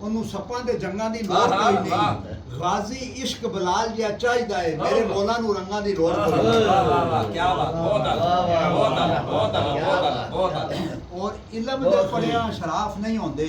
ਉਹਨੂੰ ਸੱਪਾਂ ਦੇ ਜੰਗਾਂ ਦੀ ਲੋੜ ਕੋਈ ਨਹੀਂ। ਗਾਜ਼ੀ ਇਸ਼ਕ ਬਲਾਲ ਜਿਹਾ ਚਾਹੀਦਾ ਹੈ, ਮੇਰੇ ਮੌਲਾ ਨੂੰ ਰੰਗਾਂ ਦੀ ਲੋੜ ਕੋਈ ਨਹੀਂ। ਵਾਹ ਵਾਹ ਕੀ ਬਾਤ। ਬਹੁਤ ਅੱਛਾ ਬਹੁਤ ਅੱਛਾ ਬਹੁਤ ਅੱਛਾ ਬਹੁਤ ਅੱਛਾ। ਔਰ ਇਲਮ ਦੇ ਪੜਿਆ ਸ਼ਰਾਫ ਨਹੀਂ ਹੁੰਦੇ,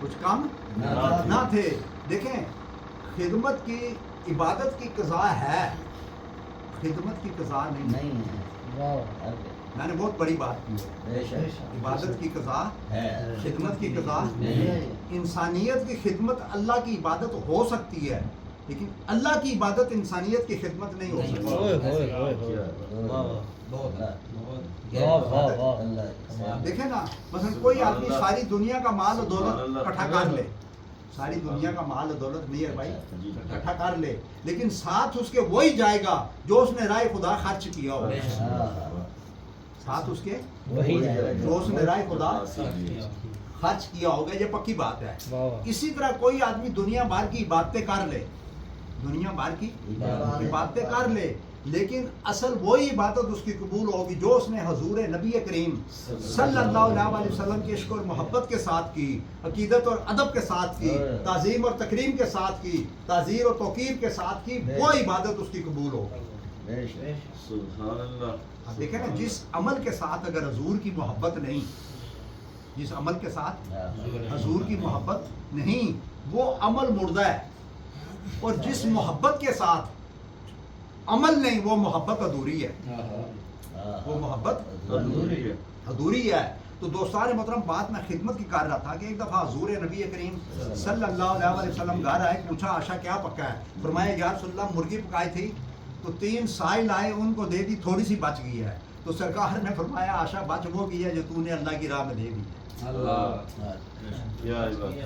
کچھ کم نہ تھے. دیکھیں خدمت کی عبادت کی قضا ہے, خدمت کی قضا نہیں ہے. میں نے بہت بڑی بات کی ہے. عبادت کی قضا ہے, خدمت کی قضا نہیں. انسانیت کی خدمت اللہ کی عبادت ہو سکتی ہے, لیکن اللہ کی عبادت انسانیت کی خدمت نہیں ہو سکتی. دیکھیں نا مثلا کوئی آدمی ساری دنیا کا مال و دولت اکٹھا کر لے, ساری دنیا کا مال و دولت نہیں ہے بھائی, اکٹھا کر لے, لیکن ساتھ اس کے وہی جائے گا جو اس نے رائے خدا خرچ کیا ہو. ساتھ اس کے جو اس نے رائے خدا خرچ کیا ہوگا, یہ پکی بات ہے. اسی طرح کوئی آدمی دنیا بھر کی عبادتیں کر لے, دنیا بھر کی عبادتیں کر لے, لیکن اصل وہی عبادت اس کی قبول ہوگی جو اس نے حضور نبی کریم صلی اللہ علیہ وسلم کی عشق اور محبت کے ساتھ کی, عقیدت اور ادب کے ساتھ کی, تعظیم اور تکریم کے ساتھ کی, تعزیر اور توقیر کے ساتھ کی, وہ عبادت اس کی قبول ہوگی. سبحان اللہ. دیکھیں نا جس عمل کے ساتھ اگر حضور کی محبت نہیں, جس عمل کے ساتھ حضور کی محبت نہیں, وہ عمل مردہ ہے. اور جس محبت کے ساتھ عمل نہیں, وہ محبت ادھوری ہے, وہ محبت ادھوری ہے. تو دوستان محترم بات میں خدمت کی کر رہا تھا کہ ایک دفعہ حضور نبی کریم صلی اللہ علیہ وسلم گھر آئے, پوچھا آشا کیا پکا ہے؟ فرمایا یا رسول اللہ مرغی پکائی تھی تو 3 سائے لائے, ان کو دے دی, تھوڑی سی بچ گئی ہے. تو سرکار نے فرمایا آشا بچ وہ گئی ہے جو تو نے اللہ کی راہ میں دے دی,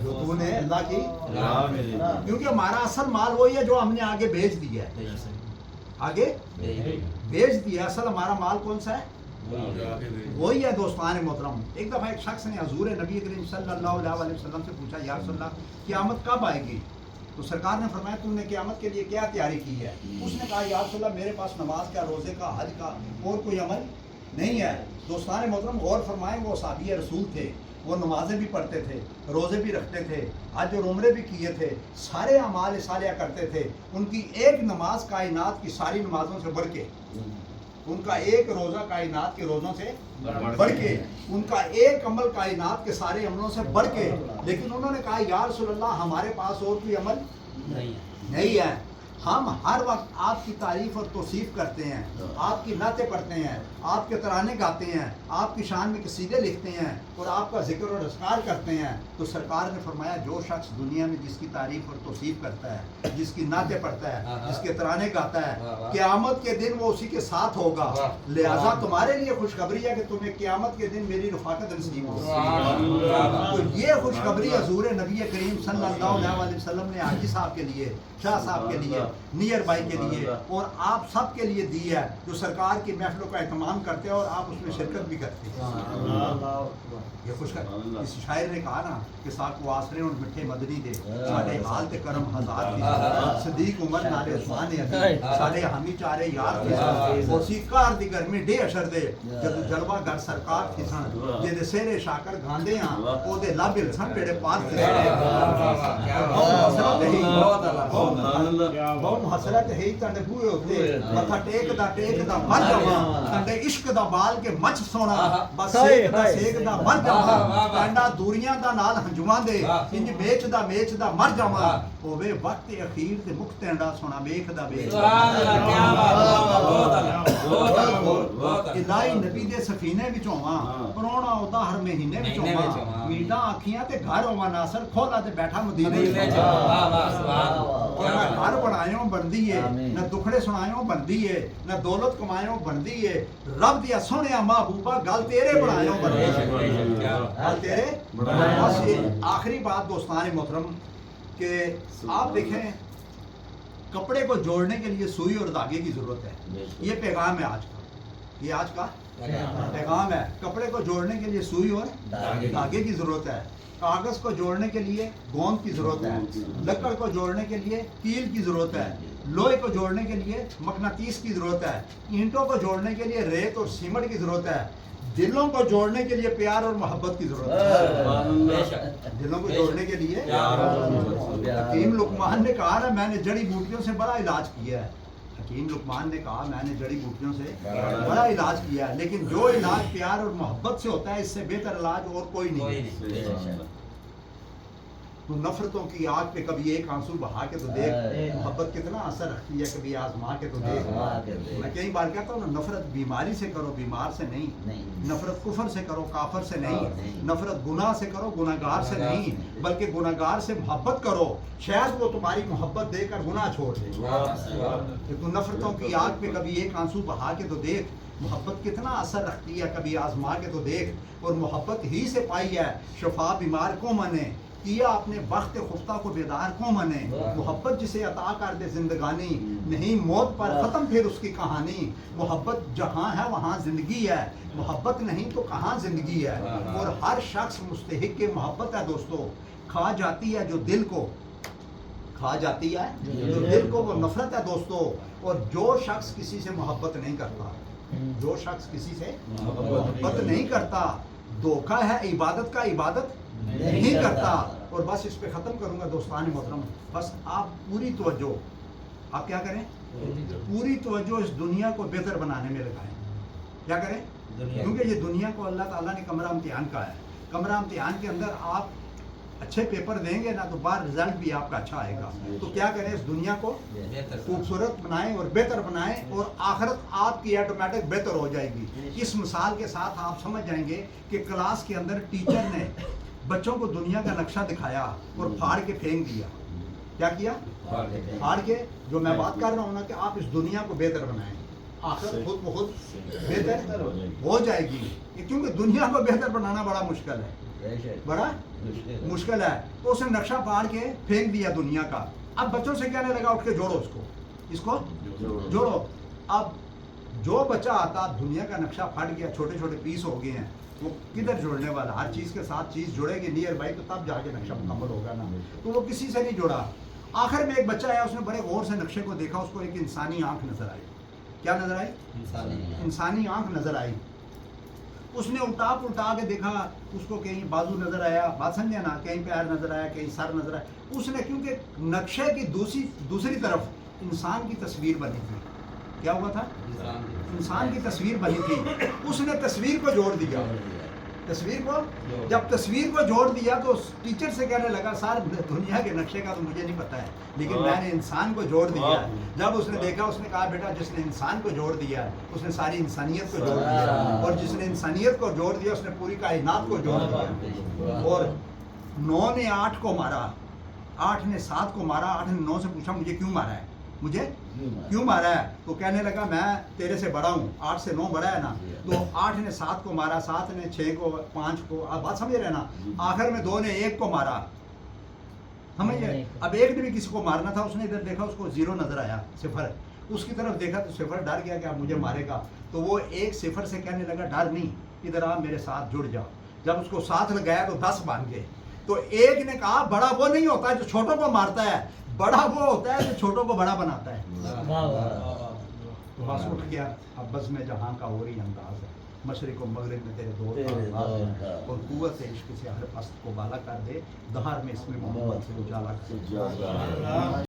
جو تو نے اللہ کی راہ میں دے دی. کیونکہ ہمارا اصل مال وہی ہے جو ہم نے آگے بھیج دیا ہے, آگے بھیج دیا. اصل ہمارا مال کون سا ہے؟ وہی ہے دوستان محترم. ایک دفعہ ایک شخص نے حضور نبی کریم صلی اللہ علیہ وسلم سے پوچھا یا رسول اللہ قیامت کب آئے گی؟ تو سرکار نے فرمایا تم نے قیامت کے لیے کیا تیاری کی ہے؟ اس نے کہا یا رسول اللہ میرے پاس نماز کا, روزے کا, حج کا اور کوئی عمل نہیں ہے. دوستان محترم غور فرمائیں, وہ صحابی رسول تھے, وہ نمازیں بھی پڑھتے تھے, روزے بھی رکھتے تھے, حج اور عمرے بھی کیے تھے, سارے اعمال صالحہ کرتے تھے. ان کی ایک نماز کائنات کی ساری نمازوں سے بڑھ کے, ان کا ایک روزہ کائنات کے روزوں سے بڑھ کے, ان کا ایک عمل کائنات کے سارے عملوں سے بڑھ کے. لیکن انہوں نے کہا یا رسول اللہ ہمارے پاس اور کوئی عمل نہیں ہے. ہم ہر وقت آپ کی تعریف اور توصیف کرتے ہیں, آپ کی نعتیں پڑھتے ہیں, آپ کے ترانے گاتے ہیں, آپ کی شان میں قصیدے لکھتے ہیں اور آپ کا ذکر اور اذکار کرتے ہیں. تو سرکار نے فرمایا جو شخص دنیا میں جس کی تعریف اور توصیف کرتا ہے, جس کی نعتیں پڑھتا ہے, جس کے ترانے گاتا ہے, قیامت کے دن وہ اسی کے ساتھ ہوگا. لہٰذا تمہارے لیے خوشخبری ہے کہ تمہیں قیامت کے دن میری رفاقت نصیب ہوگی. تو یہ خوشخبری حضور نبی کریم صلی اللہ علیہ وسلم نے حاجی صاحب کے لیے, شاہ صاحب کے لیے, نیئر بائی کے لیے اور آپ سب کے لیے دی ہے, جو سرکار کی محفلوں کا اہتمام کرتے ہیں اور آپ اس میں شرکت بھی کرتے ہیں. یہ خوشخبری اس شاعر نے کہا نا کہ ساکو آسرے اور مٹھے مدنی دے, ساڑے حال تے کرم ہزار کی, صدیق عمر نالے عثمان علی, ساڑے ہمی چارے یار کی, اور سیکار دی گرمی ڈے اشر دے, جدو جلوہ گر سرکار کی سن, یہ دے سیرے شاکر گاندے ہاں, او دے لاب السن پیڑے پار کی بہت حسرت ہے تنڈے بوئے ہوتے, متھا ٹیک دا مر جاواں, تنڈے عشق دا بال کے مچ سونا, بس سیک دا مر جاواں, ٹانڈا دوریاں دا نال ہنجواں دے, انج بیچ دا مر جاواں, ہووے وقت اخیر تے مکھ ٹینڈا سونا بیک دا بیک. الہی نبی دے سفینے وچ ہوواں, پرونا اودا ہر مہینے وچ ہوواں, میٹاں اکھیاں تے گھر ہوواں, ناصر کھولا تے بیٹھا مدینے وچ, اور نہ گھر بنایوں بندی ہے, نہ دکھڑے سنایوں بندی ہے, نہ دولت کمایوں بندی ہے, رب دیا سونیا محبوبہ گل تیرے بنایوں بندی ہے, گل تیرے. بس آخری بات دوستان محترم کہ آپ دیکھیں کپڑے کو جوڑنے کے لیے سوئی اور دھاگے کی ضرورت ہے. یہ پیغام ہے آج کا, یہ آج کا پیغام ہے. کپڑے کو جوڑنے کے لیے سوئی اور دھاگے کی ضرورت ہے, کاغذ کو جوڑنے کے لیے گوند کی ضرورت ہے, لکڑ کو جوڑنے کے لیے کیل کی ضرورت ہے, لوہے کو جوڑنے کے لیے مقناطیس کی ضرورت ہے, اینٹوں کو جوڑنے کے لیے ریت اور سیمنٹ کی ضرورت ہے, دلوں کو جوڑنے کے لیے پیار اور محبت کی ضرورت ہے. دلوں کو جوڑنے کے لیے حکیم لقمان نے کہا نا میں نے جڑی بوٹیوں سے بڑا علاج کیا ہے, حکیم لقمان نے کہا میں نے جڑی بوٹیوں سے بڑا علاج کیا ہے, لیکن جو علاج پیار اور محبت سے ہوتا ہے اس سے بہتر علاج اور کوئی نہیں. تو نفرتوں کی آگ پہ کبھی ایک آنسو بہا کے تو دیکھ محبت کتنا اثر رکھتی ہے، کبھی آزما کے تو دیکھ۔ میں کئی بار کہتا ہوں نا، نفرت بیماری سے کرو، بیمار سے نہیں، نفرت کفر سے کرو، کافر سے نہیں، نفرت گناہ سے کرو، گناہگار سے نہیں، بلکہ گناہگار سے محبت کرو، شاید وہ تمہاری محبت دے کر گناہ چھوڑ دے۔ کہ تو نفرتوں کی آگ پہ کبھی ایک آنسو بہا کے تو دیکھ، محبت کتنا اثر رکھتی ہے، کبھی آزما کے تو دیکھ۔ اور محبت ہی سے پائی ہے شفا بیمار کو منے، کیا اپنے وقت خفتہ کو بیدار کو منے۔ محبت جسے عطا کر دے زندگانی، نہیں موت پر ختم پھر اس کی کہانی۔ محبت جہاں ہے وہاں زندگی ہے، محبت نہیں تو کہاں زندگی ہے۔ اور ہر شخص مستحق کے محبت ہے دوستو، کھا جاتی ہے جو دل کو، کھا جاتی ہے جو دل کو، وہ نفرت ہے دوستو۔ اور جو شخص کسی سے محبت نہیں کرتا، جو شخص کسی سے محبت نہیں کرتا، دھوکہ ہے عبادت کا، عبادت نہیں کرتا۔ اور بس اس پہ ختم کروں گا دوستان محترم، بس آپ پوری توجہ، آپ کیا کریں، پوری توجہ اس دنیا کو بہتر بنانے میں لگائیں۔ کیا کریں؟ کیونکہ یہ دنیا کو اللہ تعالیٰ نے کمرہ امتحان کا ہے، کمرہ امتحان کے اندر آپ اچھے پیپر دیں گے نا تو باہر رزلٹ بھی آپ کا اچھا آئے گا۔ تو کیا کریں، اس دنیا کو خوبصورت بنائیں اور بہتر بنائیں، اور آخرت آپ کی آٹومیٹک بہتر ہو جائے گی۔ اس مثال کے ساتھ آپ سمجھ جائیں گے کہ کلاس کے اندر ٹیچر نے بچوں کو دنیا کا نقشہ دکھایا اور پھاڑ کے پھینک دیا۔ کیا کیا؟ پھاڑ کے۔ جو میں بات کر رہا ہوں نا کہ آپ اس دنیا کو بہتر بنائیں، آخرت خود بخود بہتر ہو جائے گی۔ کیونکہ دنیا کو بہتر بنانا بڑا مشکل ہے، بڑا مشکل ہے۔ تو اس نے نقشہ پھاڑ کے پھینک دیا دنیا کا۔ اب بچوں سے کہنے لگا اٹھ کے جوڑو اس کو جوڑو۔ اب جو بچہ آتا، دنیا کا نقشہ پھٹ گیا، چھوٹے چھوٹے پیس ہو گئے ہیں، وہ کدھر جوڑنے والا؟ ہر چیز کے ساتھ چیز جڑے گی نیئر بائی، تو تب جا کے نقشہ مکمل ہوگا نا۔ تو وہ کسی سے نہیں جوڑا۔ آخر میں ایک بچہ آیا، اس نے بڑے غور سے نقشے کو دیکھا، اس کو ایک انسانی آنکھ نظر آئی۔ کیا نظر آئی؟ انسانی آنکھ نظر آئی۔ اس نے الٹا پلٹا کے دیکھا، اس کو کہیں بازو نظر آیا، بات سمجھے نا، کہیں پیر نظر آیا، کہیں سر نظر آیا۔ اس نے کیونکہ نقشے کی دوسری طرف انسان کی تصویر بنی تھی۔ کیا ہوا تھا؟ انسان کی تصویر بنی تھی۔ اس نے تصویر کو جوڑ دیا، تصویر کو جب تصویر کو جوڑ دیا تو ٹیچر سے کہنے لگا سر دنیا کے نقشے کا تو مجھے نہیں پتا ہے، لیکن میں نے انسان کو جوڑ دیا۔ جب اس نے دیکھا، اس نے کہا بیٹا جس نے انسان کو جوڑ دیا اس نے ساری انسانیت کو جوڑ دیا، اور جس نے انسانیت کو جوڑ دیا اس نے پوری کائنات کو جوڑ دیا۔ اور 9 نے 8 کو مارا، 8 نے 7 کو مارا، 8 نے 9 سے پوچھا مجھے کیوں مارا ہے، مجھے کیوں مارا ہے؟ تو کہنے لگا میں تیرے سے بڑا ہوں، 8 سے 9 بڑا ہے نا۔ تو 8 نے 7 کو مارا، 7 نے 6 کو، 5 کو، آپ بات سمجھ رہے نا۔ آخر میں 2 نے 1 کو مارا، سمجھ گئے؟ اب 1 نے بھی کسی کو مارنا تھا، اس نے ادھر دیکھا، اس کو 0 نظر آیا، 0، اس کی طرف دیکھا تو 0 ڈر گیا کہ اب مجھے مارے گا۔ تو وہ 1 0 سے کہنے لگا ڈر نہیں، ادھر آ میرے ساتھ جڑ جا۔ جب اس کو ساتھ لگایا تو 10 بن گئے۔ تو 1 نے کہا بڑا وہ نہیں ہوتا جو چھوٹوں کو مارتا ہے، بڑا وہ ہوتا ہے جو چھوٹوں کو بڑا بناتا ہے۔ تو بس اٹھ گیا، اب بس میں جہاں کا اور ہی انداز ہے، مشرق و مغرب میں تیرے دور کا انداز ہے، اور قوت عشق سے ہر پست کو بالا کر دے، دہر میں اس میں محبت سے اجالا کر دے۔